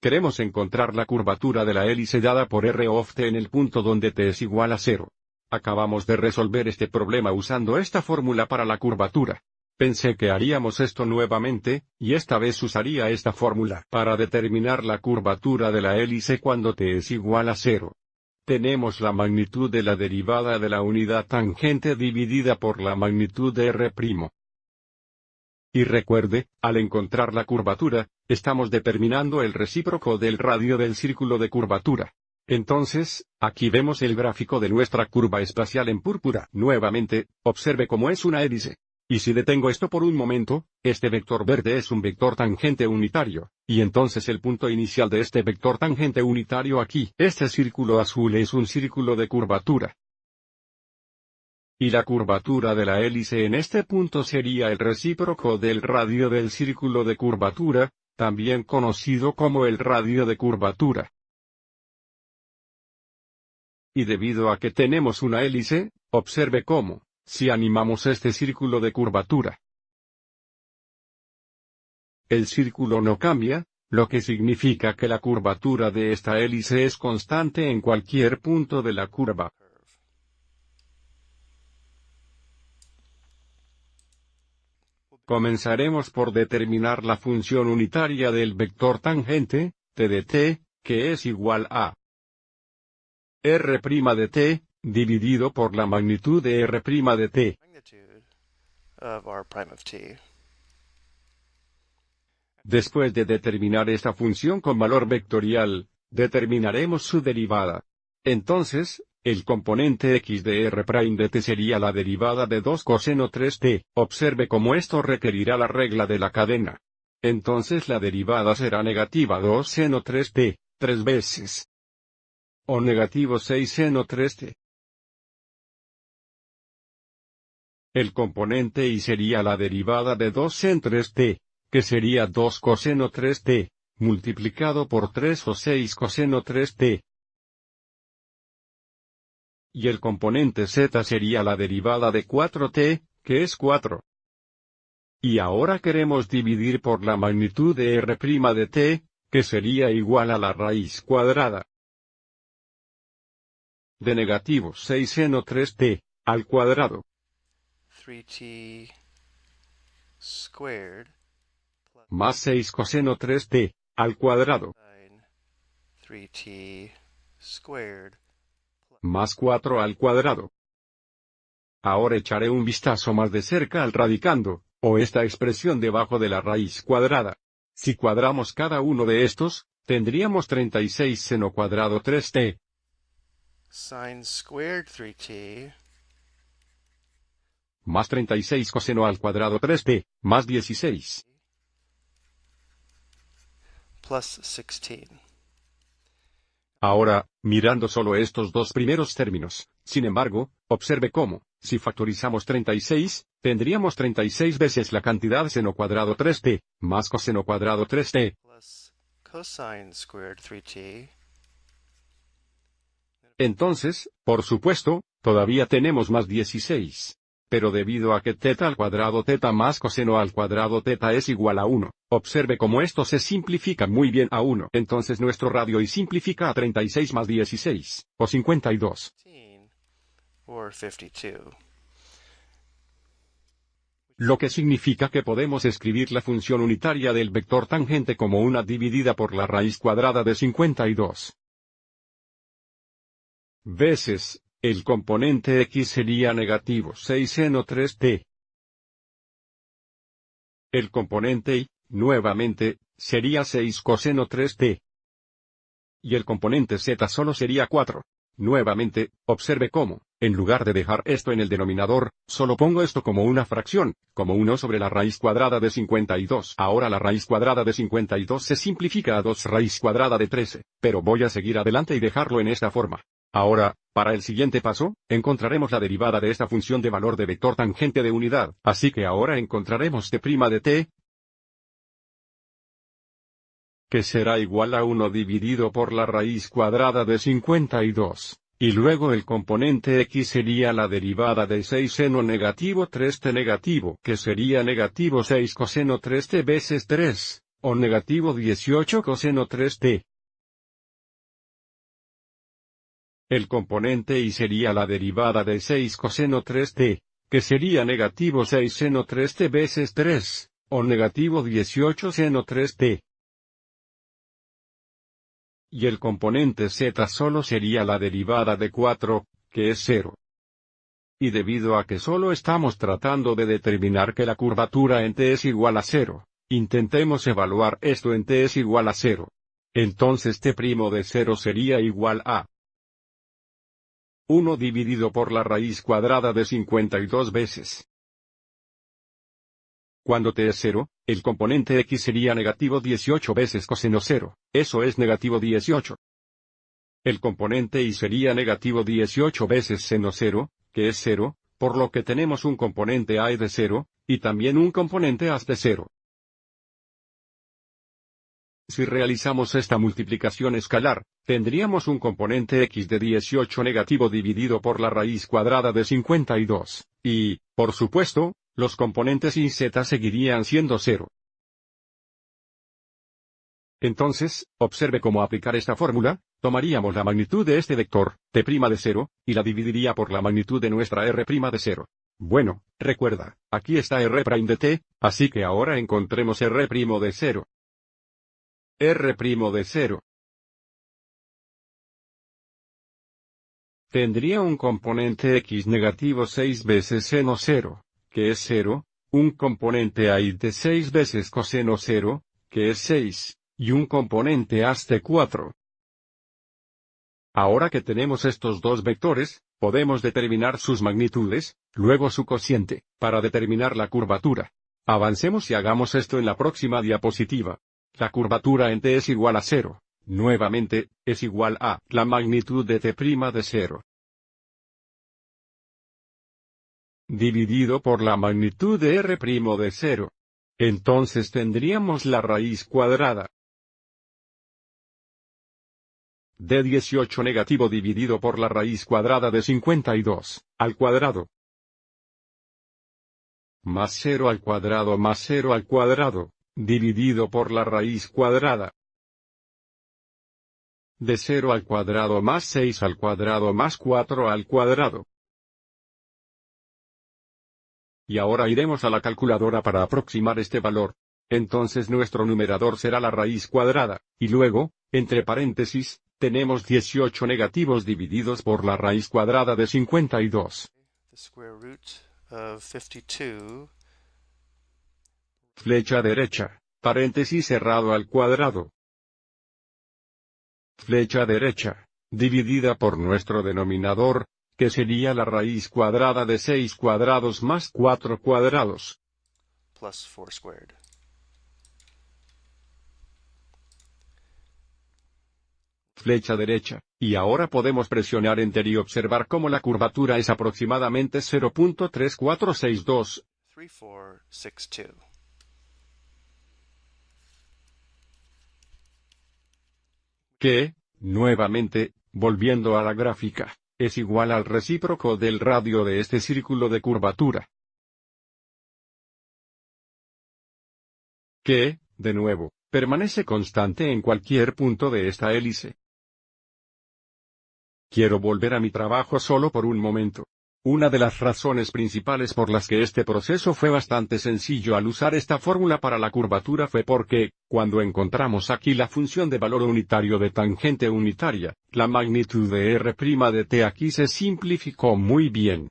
Queremos encontrar la curvatura de la hélice dada por r of t en el punto donde t es igual a 0. Acabamos de resolver este problema usando esta fórmula para la curvatura. Pensé que haríamos esto nuevamente, y esta vez usaría esta fórmula para determinar la curvatura de la hélice cuando t es igual a 0. Tenemos la magnitud de la derivada de la unidad tangente dividida por la magnitud de r'. Y recuerde, al encontrar la curvatura, estamos determinando el recíproco del radio del círculo de curvatura. Entonces, aquí vemos el gráfico de nuestra curva espacial en púrpura. Nuevamente, observe cómo es una hélice. Y si detengo esto por un momento, este vector verde es un vector tangente unitario, y entonces el punto inicial de este vector tangente unitario aquí, este círculo azul es un círculo de curvatura. Y la curvatura de la hélice en este punto sería el recíproco del radio del círculo de curvatura, también conocido como el radio de curvatura. Y debido a que tenemos una hélice, observe cómo, si animamos este círculo de curvatura, el círculo no cambia, lo que significa que la curvatura de esta hélice es constante en cualquier punto de la curva. Comenzaremos por determinar la función unitaria del vector tangente, t de t, que es igual a r' de t, dividido por la magnitud de r' de t. Después de determinar esta función con valor vectorial, determinaremos su derivada. Entonces, el componente x de r' de t sería la derivada de 2 coseno 3t. Observe cómo esto requerirá la regla de la cadena. Entonces la derivada será negativa 2 seno 3t, 3 veces. O negativo 6 seno 3t. El componente y sería la derivada de 2 sen 3t, que sería 2 coseno 3t, multiplicado por 3 o 6 coseno 3t. Y el componente z sería la derivada de 4t, que es 4. Y ahora queremos dividir por la magnitud de r' de t, que sería igual a la raíz cuadrada de negativo 6 seno 3t, al cuadrado. 3t squared Más 6 coseno 3t, al cuadrado. 3t squared Más 4 al cuadrado. Ahora echaré un vistazo más de cerca al radicando, o esta expresión debajo de la raíz cuadrada. Si cuadramos cada uno de estos, tendríamos 36 seno cuadrado 3t. Sine squared 3t Más 36 coseno al cuadrado 3t, más 16. plus 16. Ahora, mirando solo estos dos primeros términos, sin embargo, observe cómo, si factorizamos 36, tendríamos 36 veces la cantidad seno cuadrado 3t, más coseno cuadrado 3t. Plus cosine squared 3t. Entonces, por supuesto, todavía tenemos más 16. Pero debido a que θ al cuadrado θ más coseno al cuadrado θ es igual a 1, observe cómo esto se simplifica muy bien a 1. Entonces nuestro radio y simplifica a 36 más 16, o 52. Or 52. Lo que significa que podemos escribir la función unitaria del vector tangente como una dividida por la raíz cuadrada de 52. Veces, el componente x sería negativo 6 seno 3t. El componente y, nuevamente, sería 6 coseno 3t. Y el componente z solo sería 4. Nuevamente, observe cómo, en lugar de dejar esto en el denominador, solo pongo esto como una fracción, como 1 sobre la raíz cuadrada de 52. Ahora la raíz cuadrada de 52 se simplifica a 2 raíz cuadrada de 13, pero voy a seguir adelante y dejarlo en esta forma. Ahora, para el siguiente paso, encontraremos la derivada de esta función de valor de vector tangente de unidad. Así que ahora encontraremos t' de t, que será igual a 1 dividido por la raíz cuadrada de 52. Y luego el componente x sería la derivada de 6 seno negativo 3t negativo, que sería negativo 6 coseno 3t veces 3, o negativo 18 coseno 3t. El componente y sería la derivada de 6 coseno 3t, que sería negativo 6 seno 3t veces 3, o negativo 18 seno 3t. Y el componente z solo sería la derivada de 4, que es 0. Y debido a que solo estamos tratando de determinar que la curvatura en t es igual a 0, intentemos evaluar esto en t es igual a 0. Entonces t' de 0 sería igual a 1 dividido por la raíz cuadrada de 52 veces. Cuando t es 0, el componente x sería negativo 18 veces coseno 0, eso es negativo 18. El componente y sería negativo 18 veces seno 0, que es 0, por lo que tenemos un componente a de 0, y también un componente as de 0. Si realizamos esta multiplicación escalar, tendríamos un componente x de 18 negativo dividido por la raíz cuadrada de 52, y, por supuesto, los componentes y z seguirían siendo 0. Entonces, observe cómo aplicar esta fórmula. Tomaríamos la magnitud de este vector, t' de 0, y la dividiría por la magnitud de nuestra r' de 0. Bueno, recuerda, aquí está r' de t, así que ahora encontremos r' de 0. R' de 0. Tendría un componente x negativo 6 veces seno 0, que es 0, un componente a de 6 veces coseno 0, que es 6, y un componente as de 4. Ahora que tenemos estos dos vectores, podemos determinar sus magnitudes, luego su cociente, para determinar la curvatura. Avancemos y hagamos esto en la próxima diapositiva. La curvatura en t es igual a 0. Nuevamente, es igual a la magnitud de t' de 0. Dividido por la magnitud de r' de 0. Entonces tendríamos la raíz cuadrada de 18 negativo dividido por la raíz cuadrada de 52, al cuadrado. Más 0 al cuadrado más 0 al cuadrado, dividido por la raíz cuadrada de 0 al cuadrado más 6 al cuadrado más 4 al cuadrado. Y ahora iremos a la calculadora para aproximar este valor. Entonces nuestro numerador será la raíz cuadrada, y luego, entre paréntesis, tenemos 18 negativos divididos por la raíz cuadrada de 52. The square root of 52. Flecha derecha, paréntesis cerrado al cuadrado. Flecha derecha, dividida por nuestro denominador, que sería la raíz cuadrada de 6 cuadrados más 4 cuadrados. Plus 4 squared. Flecha derecha, y ahora podemos presionar Enter y observar cómo la curvatura es aproximadamente 0.3462. 3462. Que, nuevamente, volviendo a la gráfica, es igual al recíproco del radio de este círculo de curvatura. Que, de nuevo, permanece constante en cualquier punto de esta hélice. Quiero volver a mi trabajo solo por un momento. Una de las razones principales por las que este proceso fue bastante sencillo al usar esta fórmula para la curvatura fue porque, cuando encontramos aquí la función de valor unitario de tangente unitaria, la magnitud de r' de t aquí se simplificó muy bien.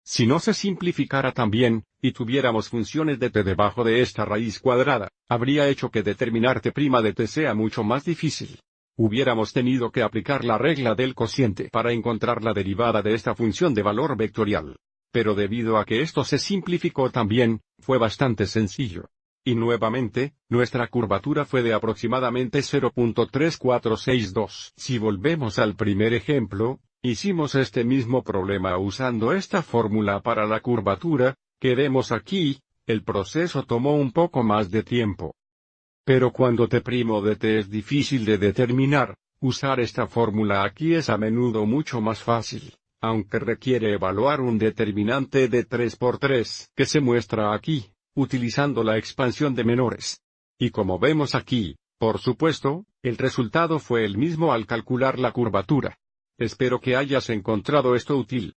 Si no se simplificara también, y tuviéramos funciones de t debajo de esta raíz cuadrada, habría hecho que determinar t' de t sea mucho más difícil. Hubiéramos tenido que aplicar la regla del cociente para encontrar la derivada de esta función de valor vectorial. Pero debido a que esto se simplificó también, fue bastante sencillo. Y nuevamente, nuestra curvatura fue de aproximadamente 0.3462. Si volvemos al primer ejemplo, hicimos este mismo problema usando esta fórmula para la curvatura, que vemos aquí, el proceso tomó un poco más de tiempo. Pero cuando t' de t es difícil de determinar, usar esta fórmula aquí es a menudo mucho más fácil, aunque requiere evaluar un determinante de 3 por 3, que se muestra aquí, utilizando la expansión de menores. Y como vemos aquí, por supuesto, el resultado fue el mismo al calcular la curvatura. Espero que hayas encontrado esto útil.